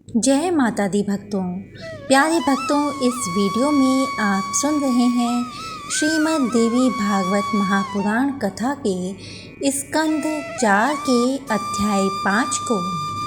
जय माता दी भक्तों। प्यारे भक्तों, इस वीडियो में आप सुन रहे हैं श्रीमद् देवी भागवत महापुराण कथा के स्कंद 4 के अध्याय 5 को।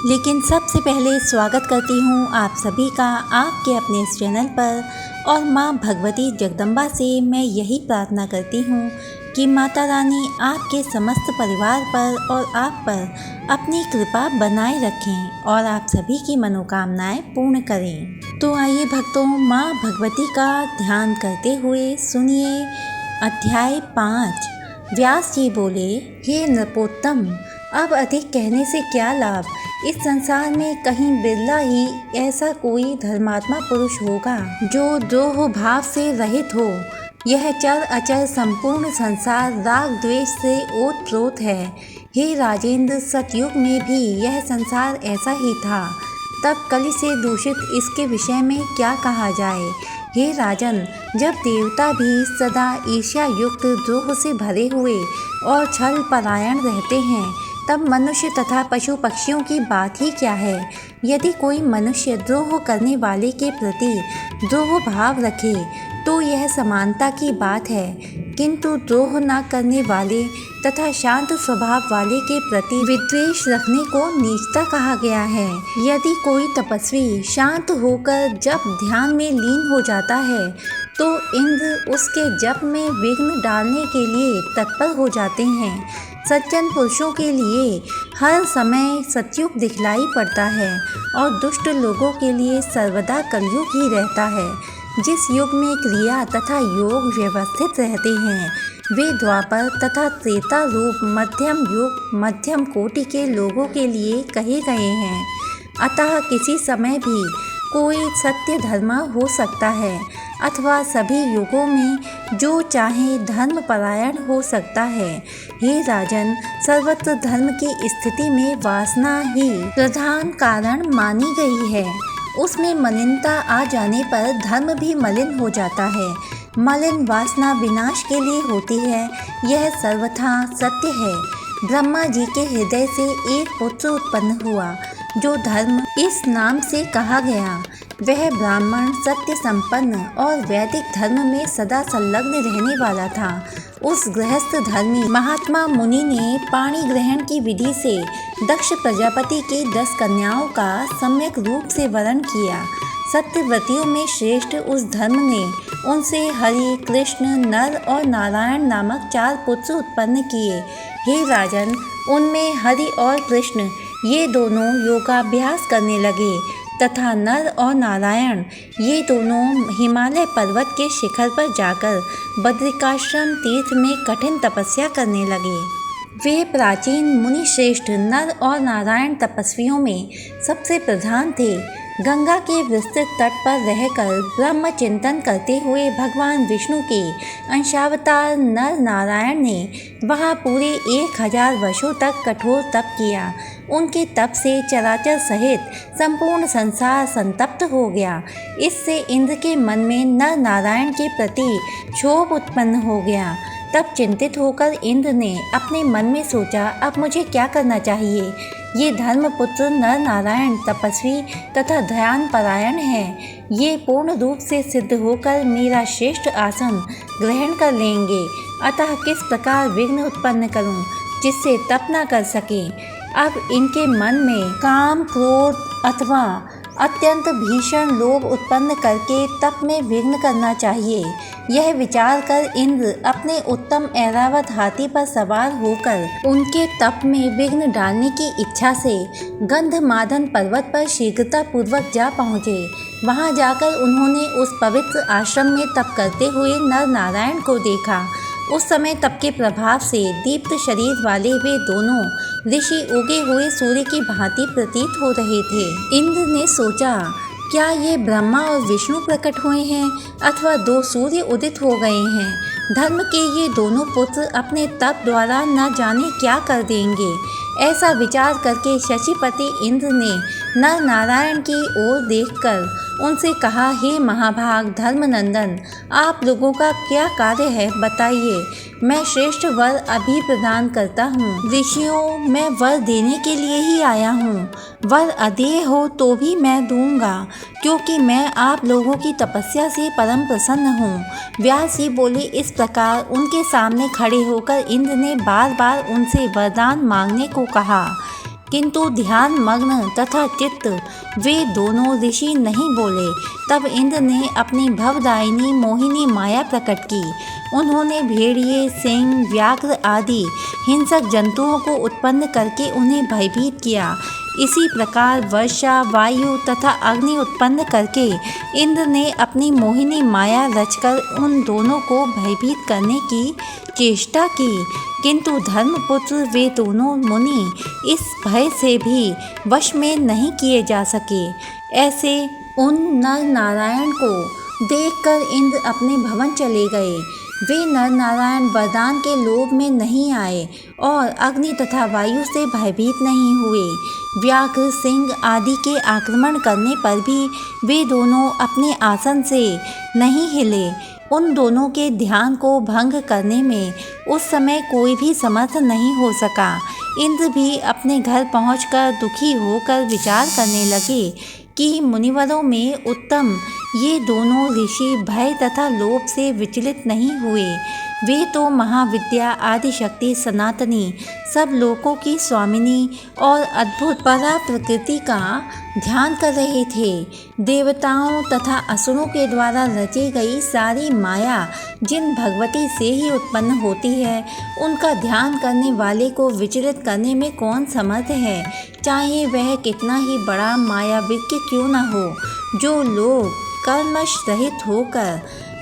लेकिन सबसे पहले स्वागत करती हूँ आप सभी का आपके अपने इस चैनल पर, और माँ भगवती जगदम्बा से मैं यही प्रार्थना करती हूँ कि माता रानी आपके समस्त परिवार पर और आप पर अपनी कृपा बनाए रखें और आप सभी की मनोकामनाएं पूर्ण करें। तो आइए भक्तों, माँ भगवती का ध्यान करते हुए सुनिए अध्याय 5। व्यास जी बोले, हे नृपोत्तम, अब अधिक कहने से क्या लाभ। इस संसार में कहीं बिरला ही ऐसा कोई धर्मात्मा पुरुष होगा जो द्रोह भाव से रहित हो। यह चर अचर संपूर्ण संसार राग द्वेष से ओतप्रोत है। हे राजेंद्र, सतयुग में भी यह संसार ऐसा ही था, तब कलि से दूषित इसके विषय में क्या कहा जाए। हे राजन, जब देवता भी सदा ईर्ष्या युक्त द्रोह से भरे हुए और छल परायण रहते हैं, तब मनुष्य तथा पशु पक्षियों की बात ही क्या है। यदि कोई मनुष्य द्रोह करने वाले के प्रति द्रोह भाव रखे तो यह समानता की बात है, किंतु द्रोह न करने वाले तथा शांत स्वभाव वाले के प्रति विद्वेष रखने को नीचता कहा गया है। यदि कोई तपस्वी शांत होकर जब ध्यान में लीन हो जाता है तो इंद्र उसके जप में विघ्न डालने के लिए तत्पर हो जाते हैं। सज्जन पुरुषों के लिए हर समय सतयुग दिखलाई पड़ता है और दुष्ट लोगों के लिए सर्वदा कलयुग ही रहता है। जिस युग में क्रिया तथा योग व्यवस्थित रहते हैं वे द्वापर तथा त्रेता रूप मध्यम युग मध्यम कोटि के लोगों के लिए कहे गए हैं। अतः किसी समय भी कोई सत्य धर्मा हो सकता है अथवा सभी युगों में जो चाहे धर्म परायण हो सकता है। हे राजन, सर्वत्र धर्म की स्थिति में वासना ही प्रधान कारण मानी गई है। उसमें मलिनता आ जाने पर धर्म भी मलिन हो जाता है। मलिन वासना विनाश के लिए होती है, यह सर्वथा सत्य है। ब्रह्मा जी के हृदय से एक पुत्र उत्पन्न हुआ जो धर्म इस नाम से कहा गया। वह ब्राह्मण सत्य संपन्न और वैदिक धर्म में सदा संलग्न रहने वाला था। उस गृहस्थ धर्मी महात्मा मुनि ने पाणी ग्रहण की विधि से दक्ष प्रजापति की 10 कन्याओं का सम्यक रूप से वरण किया। सत्यव्रतियों में श्रेष्ठ उस धर्म ने उनसे हरि, कृष्ण, नर और नारायण नामक 4 पुत्र उत्पन्न किए। हे राजन, उनमें हरि और कृष्ण ये दोनों योगाभ्यास करने लगे तथा नर और नारायण ये दोनों हिमालय पर्वत के शिखर पर जाकर बद्रिकाश्रम तीर्थ में कठिन तपस्या करने लगे। वे प्राचीन मुनि श्रेष्ठ नर और नारायण तपस्वियों में सबसे प्रधान थे। गंगा के विस्तृत तट पर रहकर ब्रह्म चिंतन करते हुए भगवान विष्णु के अंशावतार नर नारायण ने वहाँ पूरे 1000 वर्षों तक कठोर तप किया। उनके तप से चराचर सहित संपूर्ण संसार संतप्त हो गया। इससे इंद्र के मन में नर नारायण के प्रति क्षोभ उत्पन्न हो गया। तब चिंतित होकर इंद्र ने अपने मन में सोचा, अब मुझे क्या करना चाहिए। ये धर्मपुत्र नर नारायण तपस्वी तथा ध्यान परायण हैं। ये पूर्ण रूप से सिद्ध होकर मेरा श्रेष्ठ आसन ग्रहण कर लेंगे। अतः किस प्रकार विघ्न उत्पन्न करूं जिससे तप न कर सके। अब इनके मन में काम, क्रोध अथवा अत्यंत भीषण लोभ उत्पन्न करके तप में विघ्न करना चाहिए। यह विचार कर इंद्र अपने उत्तम ऐरावत हाथी पर सवार होकर उनके तप में विघ्न डालने की इच्छा से गंधमादन पर्वत पर शीघ्रता पूर्वक जा पहुँचे। वहां जाकर उन्होंने उस पवित्र आश्रम में तप करते हुए नर नारायण को देखा। उस समय तप के प्रभाव से दीप्त शरीर वाले वे दोनों ऋषि उगे हुए सूर्य की भांति प्रतीत हो रहे थे। इंद्र ने सोचा, क्या ये ब्रह्मा और विष्णु प्रकट हुए हैं अथवा 2 सूर्य उदित हो गए हैं। धर्म के ये दोनों पुत्र अपने तप द्वारा न जाने क्या कर देंगे। ऐसा विचार करके शचीपति इंद्र ने नर नारायण की ओर देखकर उनसे कहा, हे महाभाग धर्मनंदन, आप लोगों का क्या कार्य है बताइए। मैं श्रेष्ठ वर अभी प्रदान करता हूँ। ऋषियों, मैं वर देने के लिए ही आया हूँ। वर अदेय हो तो भी मैं दूंगा, क्योंकि मैं आप लोगों की तपस्या से परम प्रसन्न हूँ। व्यास जी बोले। इस प्रकार उनके सामने खड़े होकर इंद्र ने बार बार उनसे वरदान मांगने को कहा, किंतु ध्यान मग्न तथा चित्त वे दोनों ऋषि नहीं बोले। तब इंद्र ने अपनी भवदायिनी मोहिनी माया प्रकट की। उन्होंने भेड़िए, सिंह, व्याघ्र आदि हिंसक जंतुओं को उत्पन्न करके उन्हें भयभीत किया। इसी प्रकार वर्षा, वायु तथा अग्नि उत्पन्न करके इंद्र ने अपनी मोहिनी माया रचकर उन दोनों को भयभीत करने की चेष्टा की, किंतु धर्मपुत्र वे दोनों मुनि इस भय से भी वश में नहीं किए जा सके। ऐसे उन नर नारायण को देखकर इंद्र अपने भवन चले गए। वे नर नारायण वरदान के लोभ में नहीं आए और अग्नि तथा वायु से भयभीत नहीं हुए। व्याघ्र, सिंह आदि के आक्रमण करने पर भी वे दोनों अपने आसन से नहीं हिले। उन दोनों के ध्यान को भंग करने में उस समय कोई भी समर्थ नहीं हो सका। इंद्र भी अपने घर पहुंचकर दुखी होकर विचार करने लगे कि मुनिवरों में उत्तम ये दोनों ऋषि भय तथा लोभ से विचलित नहीं हुए। वे तो महाविद्या, आदिशक्ति, सनातनी, सब लोकों की स्वामिनी और अद्भुत परा प्रकृति का ध्यान कर रहे थे। देवताओं तथा असुरों के द्वारा रची गई सारी माया जिन भगवती से ही उत्पन्न होती है, उनका ध्यान करने वाले को विचलित करने में कौन समर्थ है, चाहे वह कितना ही बड़ा मायाविज्ञ क्यों न हो। जो लोग कर्मश रहित होकर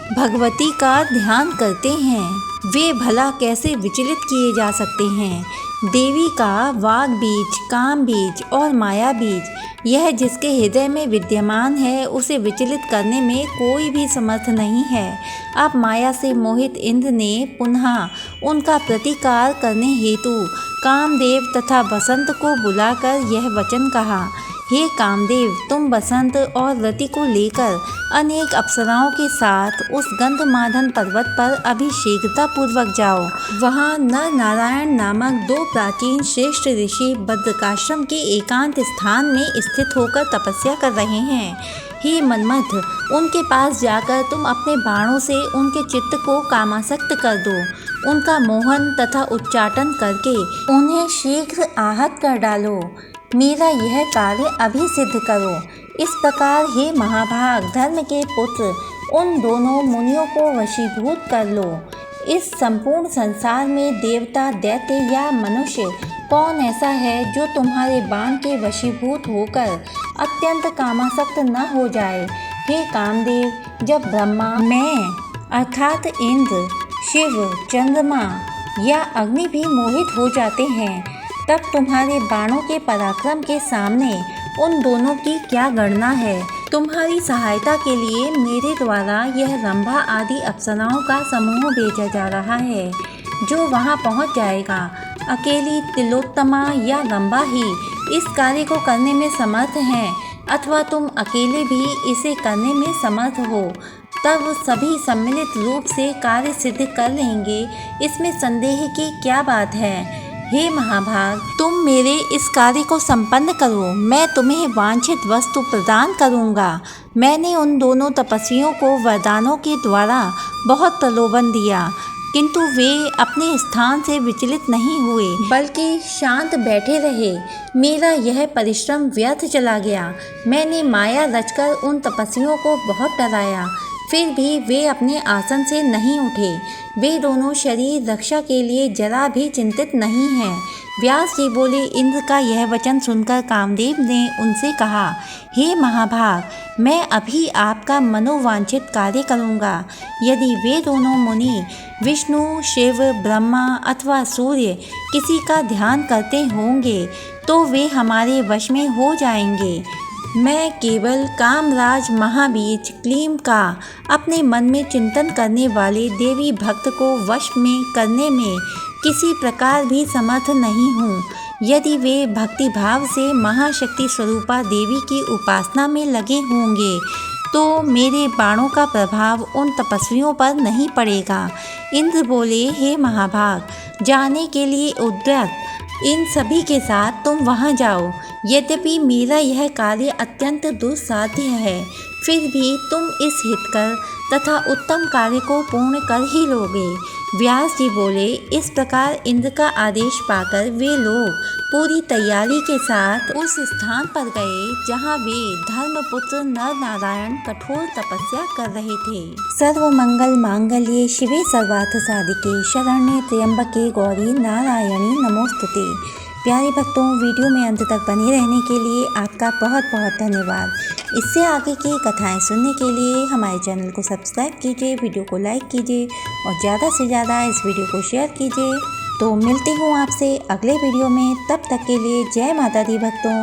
भगवती का ध्यान करते हैं, वे भला कैसे विचलित किए जा सकते हैं। देवी का वाग बीज, काम बीज और माया बीज, यह जिसके हृदय में विद्यमान है, उसे विचलित करने में कोई भी समर्थ नहीं है। अब माया से मोहित इंद्र ने पुनः उनका प्रतिकार करने हेतु कामदेव तथा बसंत को बुलाकर यह वचन कहा, हे कामदेव, तुम बसंत और रति को लेकर अनेक अप्सराओं के साथ उस गंधमादन पर्वत पर अभी शीघ्रतापूर्वक जाओ। वहाँ नर नारायण नामक दो प्राचीन श्रेष्ठ ऋषि बद्रिकाश्रम के एकांत स्थान में स्थित होकर तपस्या कर रहे हैं। हे मन्मथ, उनके पास जाकर तुम अपने बाणों से उनके चित्त को कामासक्त कर दो। उनका मोहन तथा उच्चाटन करके उन्हें शीघ्र आहत कर डालो। मेरा यह कार्य अभी सिद्ध करो। इस प्रकार हे महाभाग धर्म के पुत्र, उन दोनों मुनियों को वशीभूत कर लो। इस संपूर्ण संसार में देवता, दैत्य या मनुष्य कौन ऐसा है जो तुम्हारे बाण के वशीभूत होकर अत्यंत कामासक्त न हो जाए। हे कामदेव, जब ब्रह्मा, मैं अर्थात इंद्र, शिव, चंद्रमा या अग्नि भी मोहित हो जाते हैं, तब तुम्हारे बाणों के पराक्रम के सामने उन दोनों की क्या गणना है। तुम्हारी सहायता के लिए मेरे द्वारा यह रंभा आदि अप्सराओं का समूह भेजा जा रहा है, जो वहां पहुंच जाएगा। अकेली तिलोत्तमा या रंभा ही इस कार्य को करने में समर्थ हैं, अथवा तुम अकेले भी इसे करने में समर्थ हो, तब सभी सम्मिलित रूप से कार्य सिद्ध कर लेंगे। इसमें संदेह की क्या बात है। हे महाभाग, तुम मेरे इस कार्य को संपन्न करो, मैं तुम्हें वांछित वस्तु प्रदान करूंगा। मैंने उन दोनों तपस्वियों को वरदानों के द्वारा बहुत प्रलोभन दिया, किंतु वे अपने स्थान से विचलित नहीं हुए, बल्कि शांत बैठे रहे। मेरा यह परिश्रम व्यर्थ चला गया। मैंने माया रचकर उन तपस्वियों को बहुत डराया, फिर भी वे अपने आसन से नहीं उठे। वे दोनों शरीर रक्षा के लिए जरा भी चिंतित नहीं हैं। व्यास जी बोले। इंद्र का यह वचन सुनकर कामदेव ने उनसे कहा, हे महाभाग, मैं अभी आपका मनोवांछित कार्य करूँगा। यदि वे दोनों मुनि विष्णु, शिव, ब्रह्मा अथवा सूर्य किसी का ध्यान करते होंगे, तो वे हमारे वश में हो जाएंगे। मैं केवल कामराज महाबीज क्लीम का अपने मन में चिंतन करने वाले देवी भक्त को वश में करने में किसी प्रकार भी समर्थ नहीं हूँ। यदि वे भक्ति भाव से महाशक्ति स्वरूपा देवी की उपासना में लगे होंगे तो मेरे बाणों का प्रभाव उन तपस्वियों पर नहीं पड़ेगा। इंद्र बोले, हे महाभाग, जाने के लिए उद्यत इन सभी के साथ तुम वहां जाओ। यद्यपि मेरा यह कार्य अत्यंत दुस्साध्य है, फिर भी तुम इस हितकर तथा उत्तम कार्य को पूर्ण कर ही लोगे। व्यास जी बोले, इस प्रकार इंद्र का आदेश पाकर वे लोग पूरी तैयारी के साथ उस स्थान पर गए जहाँ वे धर्मपुत्र नर नारायण कठोर तपस्या कर रहे थे। सर्व मंगल मांगल्ये शिवे सर्वार्थ साधिके शरण्ये त्र्यंबके गौरी नारायणी नमोस्तुते। प्यारे भक्तों, वीडियो में अंत तक बने रहने के लिए आपका बहुत बहुत धन्यवाद। इससे आगे की कथाएं सुनने के लिए हमारे चैनल को सब्सक्राइब कीजिए, वीडियो को लाइक कीजिए और ज़्यादा से ज़्यादा इस वीडियो को शेयर कीजिए। तो मिलती हूँ आपसे अगले वीडियो में, तब तक के लिए जय माता दी भक्तों।